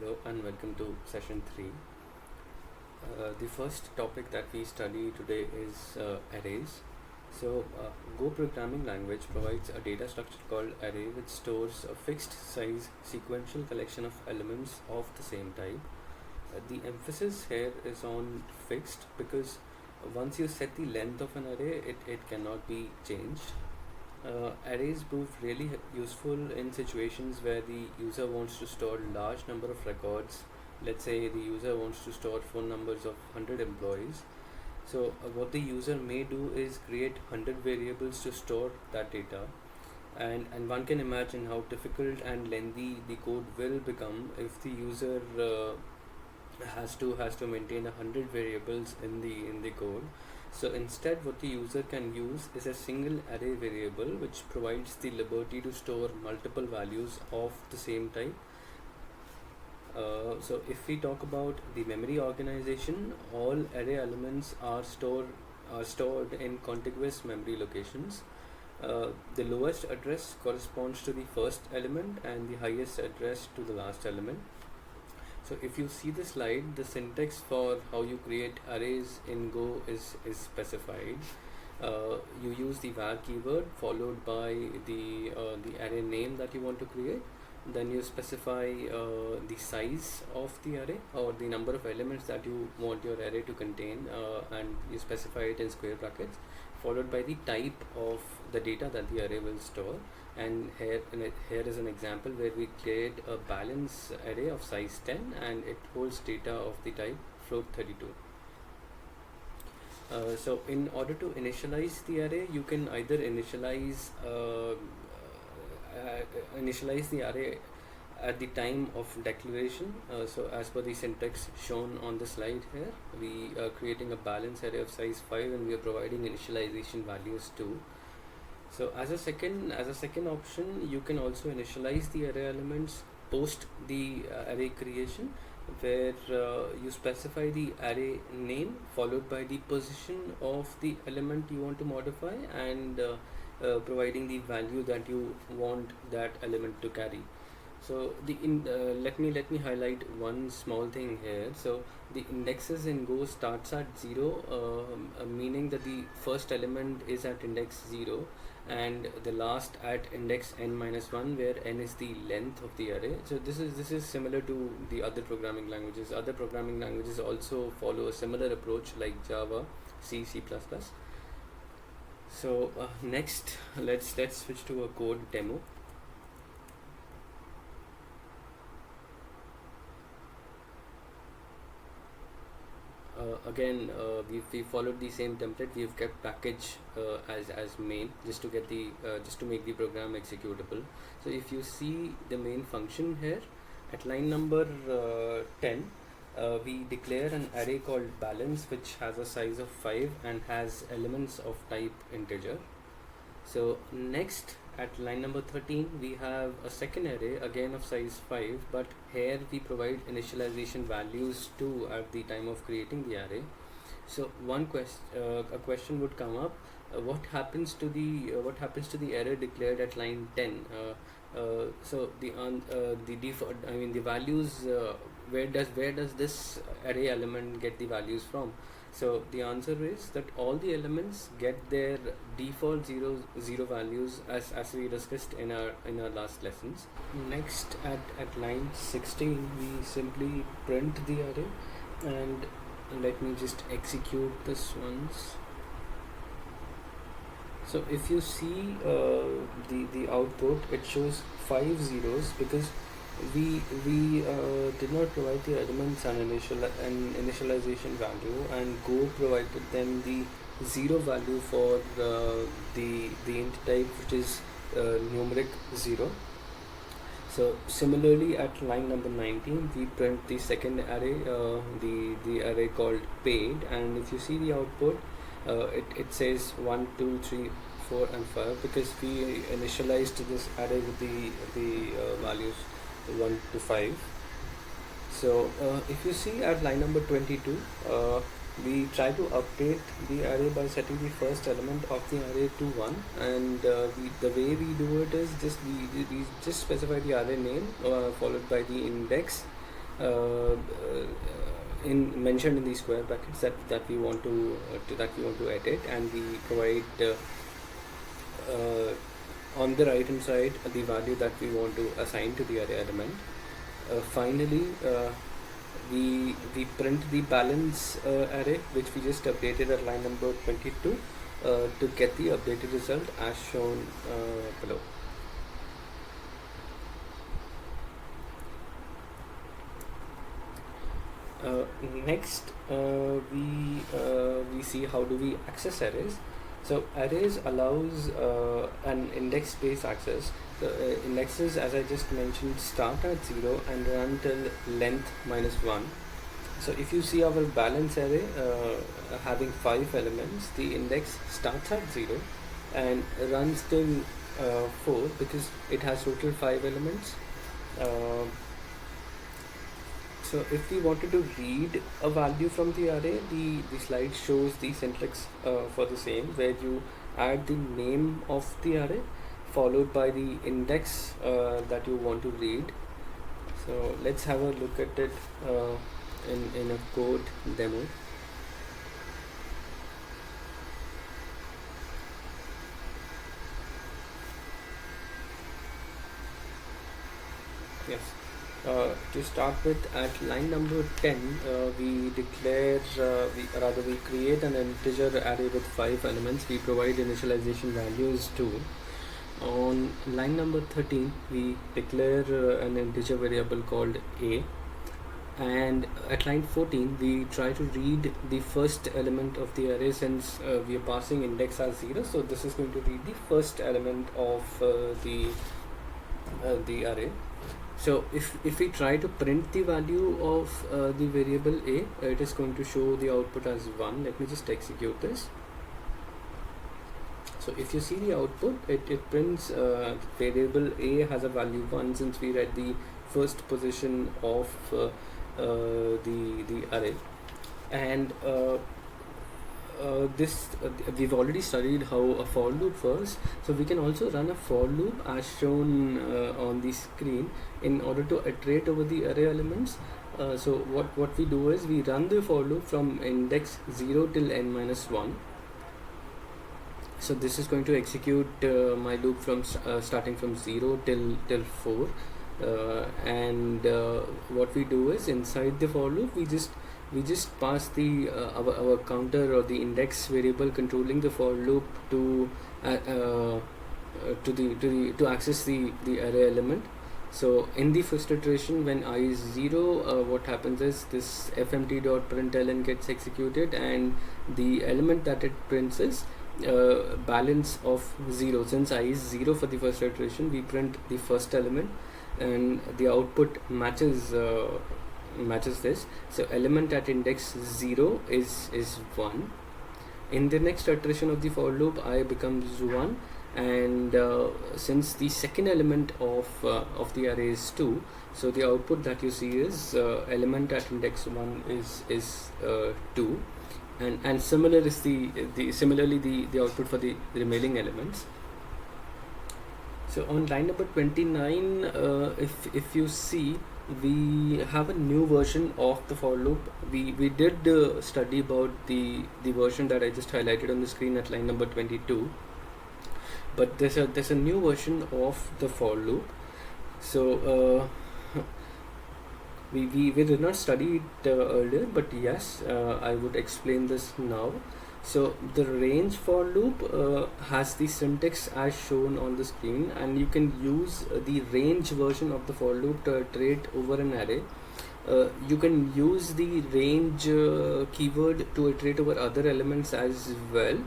Hello and welcome to session 3. The first topic that we study today is arrays. Go programming language provides a data structure called array which stores a fixed size sequential collection of elements of the same type. The emphasis here is on fixed because once you set the length of an array, it cannot be changed. Arrays prove really useful in situations where the user wants to store large number of records. Let's say the user wants to store phone numbers of 100 employees. What the user may do is create 100 variables to store that data, and one can imagine how difficult and lengthy the code will become if the user has to maintain 100 variables in the code. So instead, what the user can use is a single array variable which provides the liberty to store multiple values of the same type. So if we talk about the memory organization, all array elements are stored in contiguous memory locations. The lowest address corresponds to the first element and the highest address to the last element. So if you see the slide, the syntax for how you create arrays in Go is specified. You use the var keyword followed by the array name that you want to create. Then you specify the size of the array or the number of elements that you want your array to contain, and you specify it in square brackets, followed by the type of the data that the array will store. And here is an example where we create a balance array of size 10 and it holds data of the type float 32. So in order to initialize the array, you can either initialize the array at the time of declaration. So as per the syntax shown on the slide here, we are creating a balance array of size 5 and we are providing initialization values too. So as a second option, you can also initialize the array elements post the array creation, where you specify the array name followed by the position of the element you want to modify, and providing the value that you want that element to carry. So let me highlight one small thing here. So the indexes in Go starts at 0, meaning that the first element is at index 0 and the last at index n-1, where n is the length of the array. So this is similar to the other programming languages. Other programming languages also follow a similar approach like Java, C++. So next, let's switch to a code demo. Again, we followed the same template. We've kept package as main just to get the just to make the program executable. So if you see the main function here at line number 10, we declare an array called balance which has a size of 5 and has elements of type integer. So next, at line number 13, we have a second array again of size 5, but here we provide initialization values too at the time of creating the array. So a question would come up: what happens to the array declared at line 10? So the default, the values, where does this array element get the values from? So the answer is that all the elements get their default 0 values as we discussed in our last lessons. Next, at line 16, we simply print the array, and let me just execute this once. So if you see the output, it shows 5 zeros because we did not provide the elements an initialization value, and Go provided them the 0 value for the int type, which is numeric 0. So similarly, at line number 19, we print the second array, the array called paid, and if you see the output, it says 1, 2, 3, 4 and 5 because we initialized this array with the values 1 to 5. So if you see at line number 22, we try to update the array by setting the first element of the array to 1, and the way we do it is we just specify the array name followed by the index in mentioned in the square brackets that we want to edit, and we provide on the right hand side the value that we want to assign to the array element. Finally, we print the balance array, which we just updated at line number 22 to get the updated result as shown below. Next, we see how do we access arrays. So arrays allows an index-based access. The indexes, as I just mentioned, start at 0 and run till length -1. So if you see our balance array having 5 elements, the index starts at 0 and runs till 4 because it has total 5 elements. So if we wanted to read a value from the array, the slide shows the syntax for the same, where you add the name of the array followed by the index that you want to read. So let's have a look at it in a code demo. Yes. To start with, at line number 10, we declare, we create an integer array with 5 elements. We provide initialization values too. On line number 13, we declare an integer variable called a, and at line 14, we try to read the first element of the array, since we are passing index as 0. So this is going to read the first element of the array. So if we try to print the value of the variable a, it is going to show the output as 1. Let me just execute this. So if you see the output, it prints variable a has a value 1, since we read the first position of the array. And this we've already studied how a for loop works, so we can also run a for loop as shown on the screen in order to iterate over the array elements. So what we do is we run the for loop from index 0 till n-1. So this is going to execute my loop from starting from 0 till 4, and what we do is inside the for loop we just pass the our counter or the index variable controlling the for loop to access the array element. So in the first iteration, when I is 0, what happens is this fmt.println gets executed, and the element that it prints is balance of 0. Since I is 0 for the first iteration, we print the first element, and the output matches this. So element at index 0 is 1. In the next iteration of the for loop, I becomes 1, and since the second element of the array is 2, so the output that you see is element at index 1 is 2, and similar is similarly the output for the remaining elements. So on line number 29, if you see, we have a new version of the for loop. We did study about the version that I just highlighted on the screen at line number 22, but there's a new version of the for loop. So we did not study it earlier, but yes, I would explain this now. So the range for loop has the syntax as shown on the screen, and you can use the range version of the for loop to iterate over an array. You can use the range keyword to iterate over other elements as well,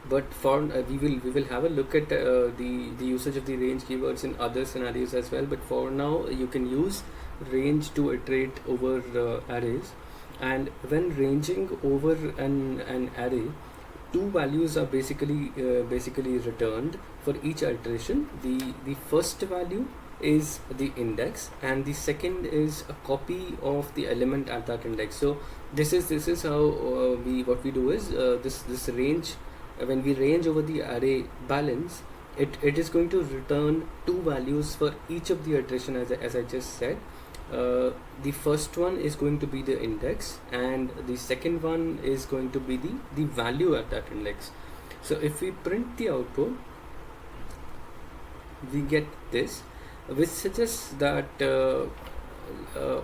but for we will have a look at the usage of the range keywords in other scenarios as well. But for now, you can use range to iterate over arrays, and when ranging over an array, two values are basically returned for each iteration. The first value is the index, and the second is a copy of the element at that index. So this is how what we do is this range, when we range over the array balance, it is going to return two values for each of the iteration, as I just said. the first one is going to be the index, and the second one is going to be the value at that index. So if we print the output, we get this, which suggests that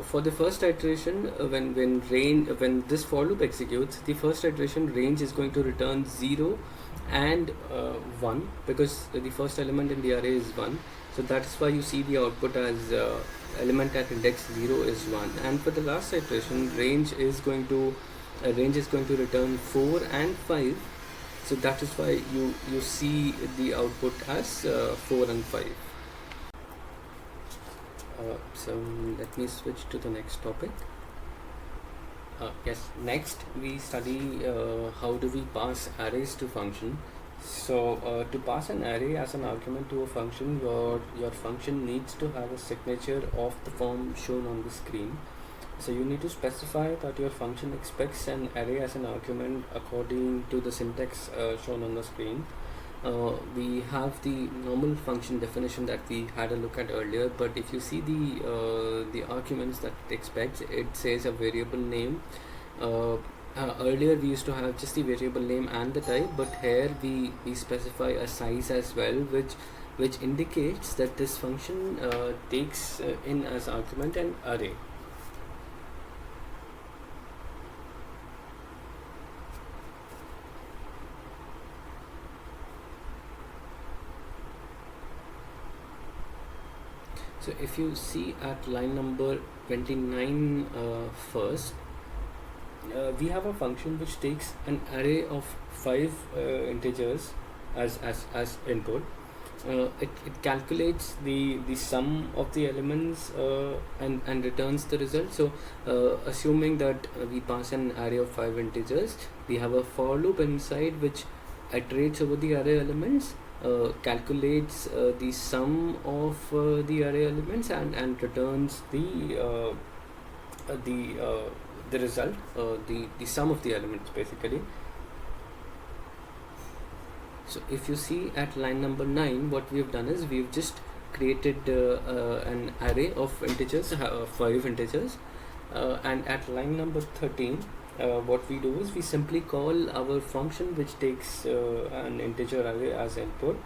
for the first iteration, when this for loop executes, the first iteration range is going to return 0 and 1, because the first element in the array is 1. So that's why you see the output as element at index 0 is 1. And for the last iteration, range is going to return 4 and 5. So that is why you see the output as 4 and 5. So let me switch to the next topic. Yes, next we study how do we pass arrays to function. So to pass an array as an argument to a function, your function needs to have a signature of the form shown on the screen. So you need to specify that your function expects an array as an argument according to the syntax shown on the screen. We have the normal function definition that we had a look at earlier, but if you see the arguments that it expects, it says a variable name. Earlier we used to have just the variable name and the type, but here we specify a size as well, which indicates that this function takes in as argument an array. So if you see at line number 29 first, we have a function which takes an array of 5 integers as input. It calculates the sum of the elements and returns the result. So assuming that we pass an array of 5 integers, we have a for loop inside which iterates over the array elements, calculates the sum of the array elements and returns the result, the sum of the elements basically. So if you see at line number 9, what we have done is we've just created an array of integers, 5 integers, and at line number 13, what we do is we simply call our function which takes an integer array as input.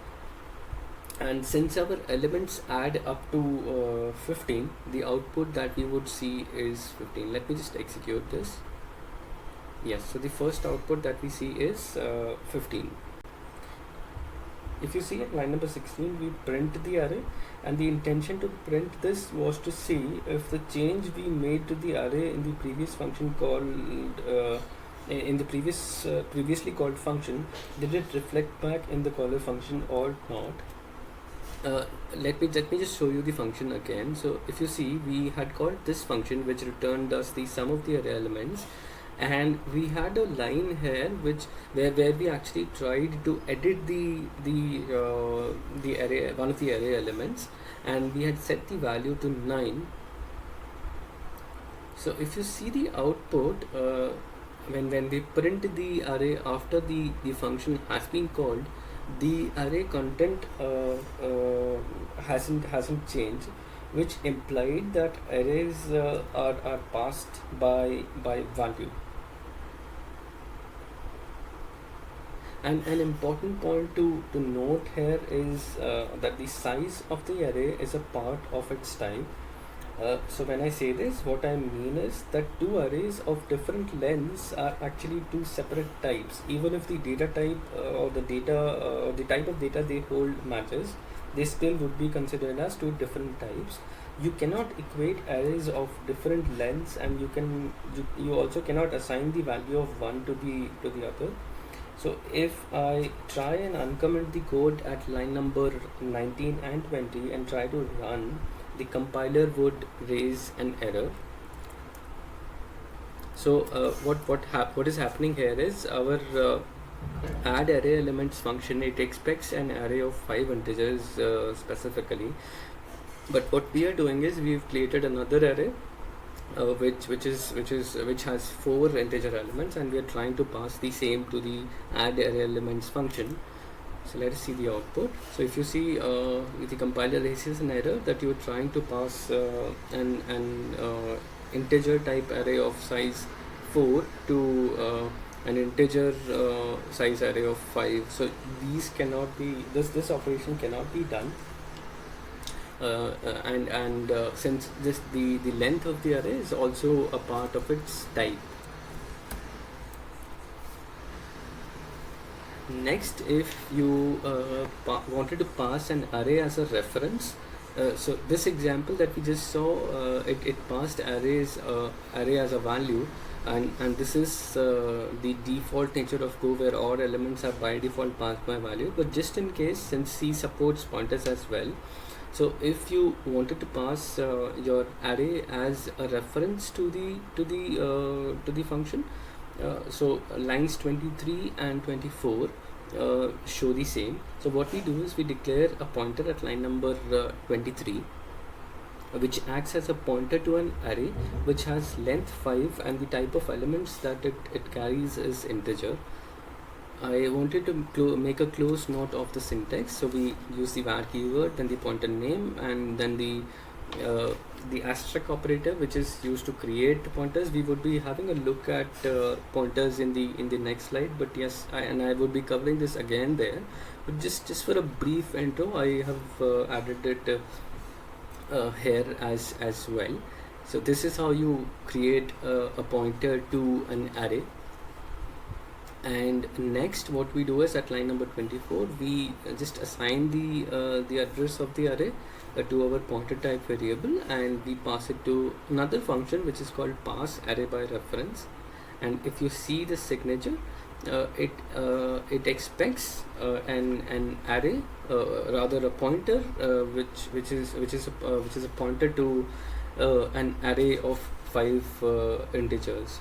And since our elements add up to 15, the output that we would see is 15. Let me just execute this. Yes, so the first output that we see is 15. If you see at line number 16, we print the array, and the intention to print this was to see if the change we made to the array in the previous function called in the previously called function, did it reflect back in the caller function or not. Let me just show you the function again. So if you see, we had called this function which returned us the sum of the array elements, and we had a line here where we actually tried to edit the array, one of the array elements, and we had set the value to 9. So if you see the output, when we print the array after the function has been called, the array content hasn't changed, which implied that arrays are passed by value. And an important point to note here is that the size of the array is a part of its type. So when I say this, what I mean is that two arrays of different lengths are actually two separate types. Even if the data type or the type of data they hold matches, they still would be considered as two different types. You cannot equate arrays of different lengths, and you also cannot assign the value of one to the other. So if I try and uncomment the code at line number 19 and 20 and try to run, the compiler would raise an error. So what is happening here is our add array elements function, it expects an array of 5 integers specifically, but what we are doing is we've created another array which has 4 integer elements, and we are trying to pass the same to the add array elements function. So let us see the output. So if you see the compiler raises an error that you are trying to pass an integer type array of size 4 to an integer size array of 5. So these cannot be, this operation cannot be done. And since the length of the array is also a part of its type. Next, if you wanted to pass an array as a reference, so this example that we just saw, it passed array as a value, and this is the default nature of Go, where all elements are by default passed by value. But just in case, since C supports pointers as well, so if you wanted to pass your array as a reference to the function, so lines 23 and 24 show the same. So what we do is we declare a pointer at line number 23, which acts as a pointer to an array which has length 5 and the type of elements that it carries is integer. I wanted to make a close note of the syntax, so we use the var keyword, then the pointer name, and then the asterisk operator, which is used to create pointers. We would be having a look at pointers in the next slide, but yes, I would be covering this again there. But just for a brief intro, I have added it here as well. So this is how you create a pointer to an array. And next, what we do is at line number 24, we just assign the address of the array to our pointer type variable, and we pass it to another function which is called pass array by reference. And if you see the signature, it expects an array, rather a pointer, which is a pointer to an array of 5 integers.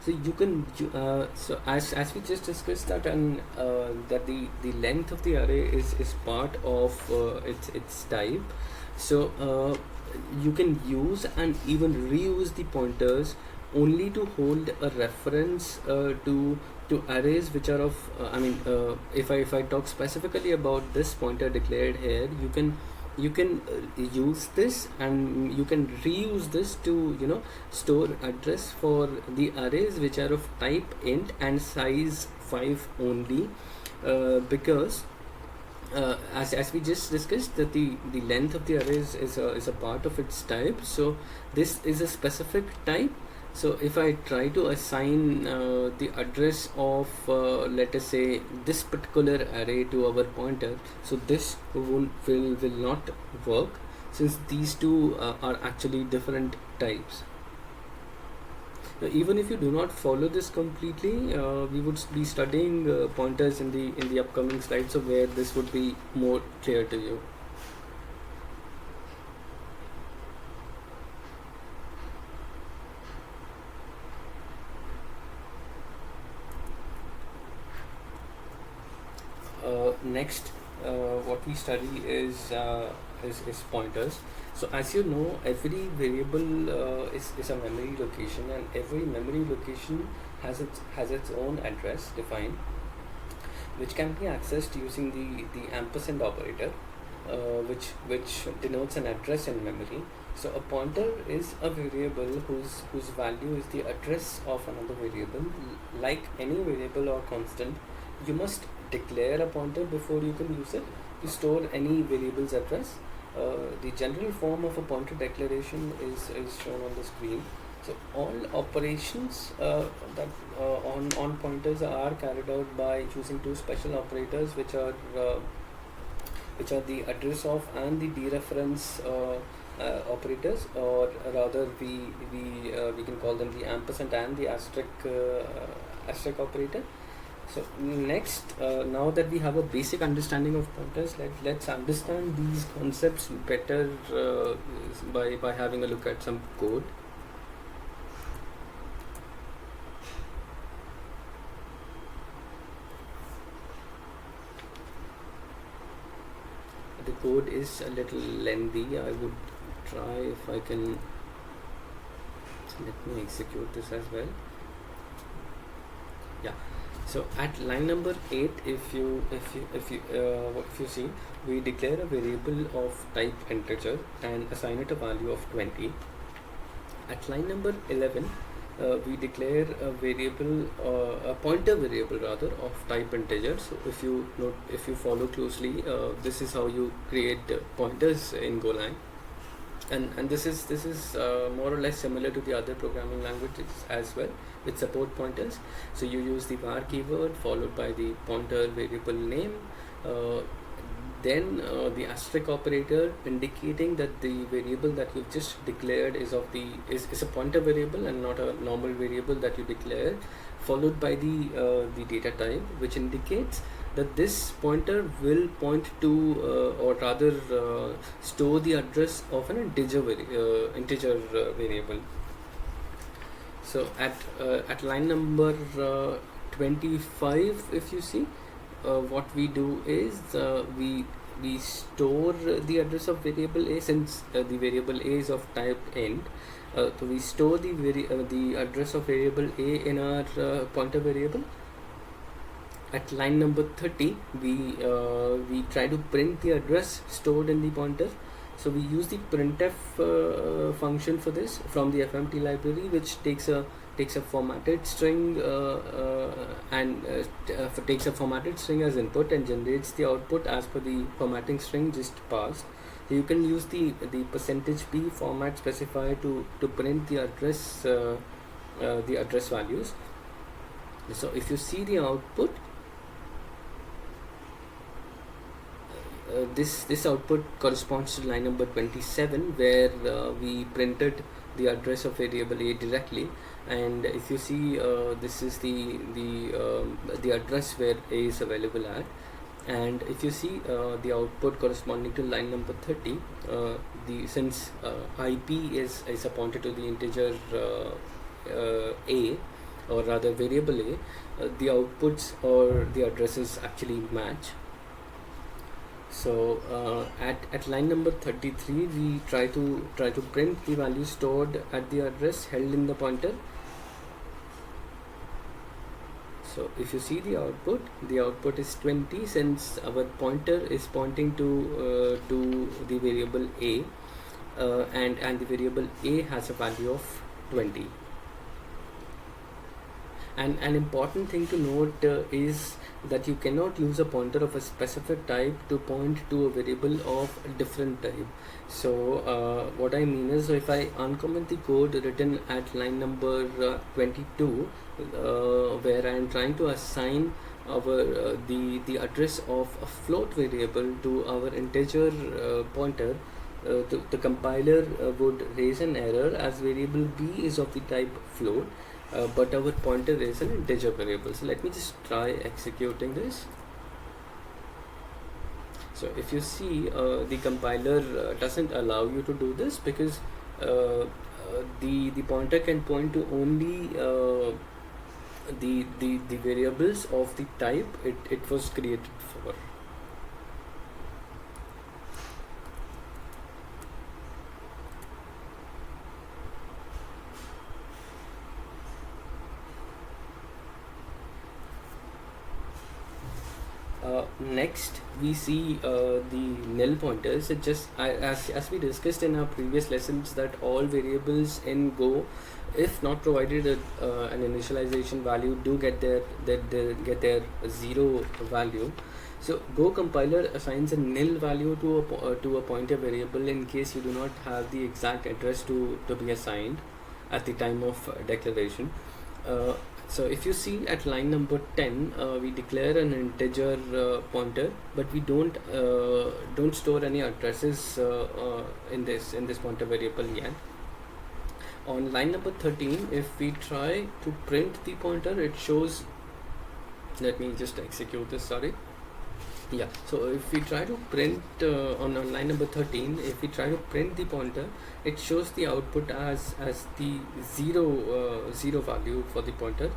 So you can so as we just discussed that, and that the length of the array is part of its type. So you can use and even reuse the pointers only to hold a reference to arrays which are of if I talk specifically about this pointer declared here, you can use this, and you can reuse this to store address for the arrays which are of type int and size 5 only, because as we just discussed, that the length of the array is a part of its type. So this is a specific type. So if I try to assign the address of let us say this particular array to our pointer, so this will not work, since these two are actually different types. Now, even if you do not follow this completely, we would be studying pointers in the upcoming slides, so where this would be more clear to you. Next, what we study is pointers. So as you know, every variable is a memory location, and every memory location has its own address defined, which can be accessed using the ampersand operator, which denotes an address in memory. So a pointer is a variable whose value is the address of another variable. Like any variable or constant, you must declare a pointer before you can use it to store any variable's address. The general form of a pointer declaration is shown on the screen. So all operations that on pointers are carried out by choosing two special operators, which are the address of and the dereference operators, or rather we can call them the ampersand and the asterisk operator. So next, now that we have a basic understanding of pointers, let's understand these concepts better by having a look at some code. The code is a little lengthy. I would try if I can Let me execute this as well. Yeah. So at line number 8, if you see, we declare a variable of type integer and assign it a value of 20. At line number 11, we declare a variable, a pointer variable rather, of type integer. So if you follow closely, this is how you create pointers in Golang. And this is more or less similar to the other programming languages as well, with support pointers. So you use the var keyword followed by the pointer variable name, then the asterisk operator indicating that the variable that you've just declared is a pointer variable and not a normal variable that you declared, followed by the data type, which indicates that this pointer will point to or rather store the address of an integer variable. So at line number 25, if you see, what we do is we store the address of variable a, since the variable a is of type int. So we store the address of variable a in our pointer variable. At line number 30, we try to print the address stored in the pointer. So we use the printf function for this from the FMT library, which takes a formatted string takes a formatted string as input and generates the output as per the formatting string just passed. So you can use the %p format specifier to print the address values. So if you see the output, this output corresponds to line number 27, where we printed the address of variable a directly. And if you see, this is the address where a is available at. And if you see the output corresponding to line number 30, since IP is a pointer to the integer a, or rather variable a, the outputs or the addresses actually match. So at line number 33, we try to print the value stored at the address held in the pointer. So if you see the output is 20, since our pointer is pointing to the variable a, and the variable a has a value of 20. And an important thing to note is that you cannot use a pointer of a specific type to point to a variable of a different type. So what I mean is, so if I uncomment the code written at line number 22, where I am trying to assign our the address of a float variable to our integer pointer, the compiler would raise an error, as variable b is of the type float, but our pointer is an integer variable. So let me just try executing this. So if you see, the compiler doesn't allow you to do this, because the pointer can point to only the variables of the type it was created for. Next we see the nil pointers. It just as we discussed in our previous lessons, that all variables in Go, if not provided an initialization value, do get their zero value. So Go compiler assigns a nil value to a pointer variable in case you do not have the exact address to be assigned at the time of declaration. So if you see at line number 10, we declare an integer pointer, but we don't store any addresses in this pointer variable yet. On line number 13, if we try to print the pointer, it shows. Let me just execute this. Sorry. Yeah, so if we try to print on line number 13, if we try to print the pointer, it shows the output as the zero value for the pointer.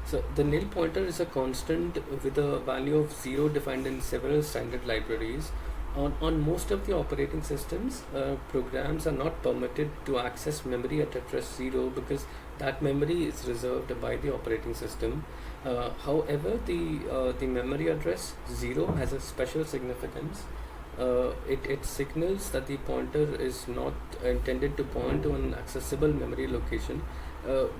So the nil pointer is a constant with a value of 0 defined in several standard libraries. On most of the operating systems, programs are not permitted to access memory at address 0 because that memory is reserved by the operating system. However, the memory address 0 has a special significance. It signals that the pointer is not intended to point to an accessible memory location,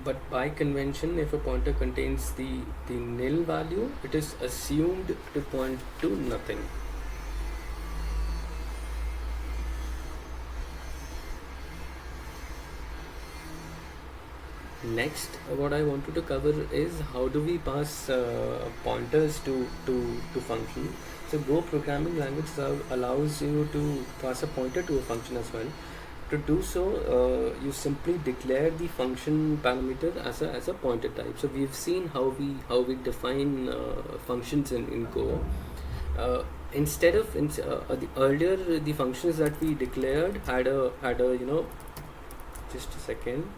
but by convention, if a pointer contains the nil value, it is assumed to point to nothing. Next, what I wanted to cover is how do we pass pointers to function. So Go programming language allows you to pass a pointer to a function as well. To do so, you simply declare the function parameter as a pointer type. So we've seen how we define functions in Go. Instead of the earlier the functions that we declared had a just a second.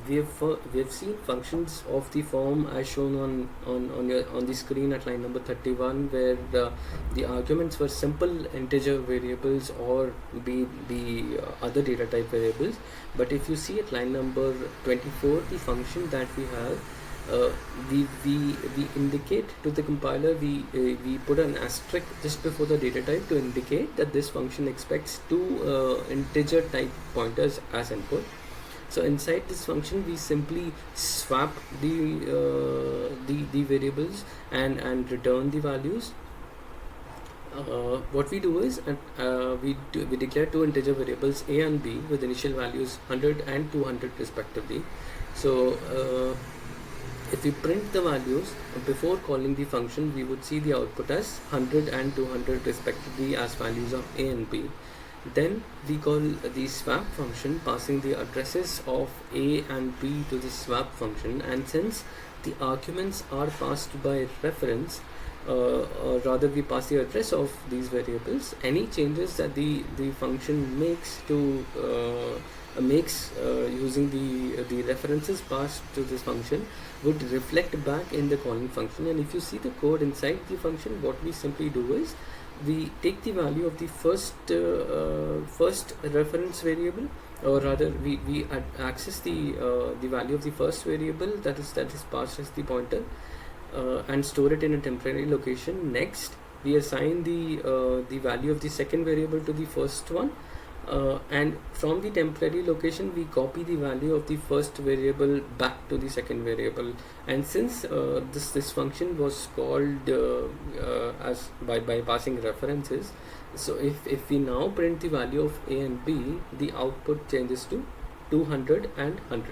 We've seen functions of the form as shown on the screen at line number 31, where the arguments were simple integer variables or be other data type variables. But if you see at line number 24, the function that we have, we indicate to the compiler, we put an asterisk just before the data type to indicate that this function expects two integer type pointers as input. So inside this function, we simply swap the variables and return the values. What we do is we declare two integer variables a and b with initial values 100 and 200 respectively. So if we print the values before calling the function, we would see the output as 100 and 200 respectively as values of a and b. Then we call the swap function, passing the addresses of a and b to the swap function, and since the arguments are passed by reference, or rather we pass the address of these variables, any changes that the function makes to using the references passed to this function would reflect back in the calling function. And if you see the code inside the function, what we simply do is we take the value of the first reference variable, or rather we access the value of the first variable that is passed as the pointer, and store it in a temporary location. Next, we assign the value of the second variable to the first one, and from the temporary location we copy the value of the first variable back to the second variable. And since this function was called as by passing references, so if we now print the value of a and b, the output changes to 200 and 100.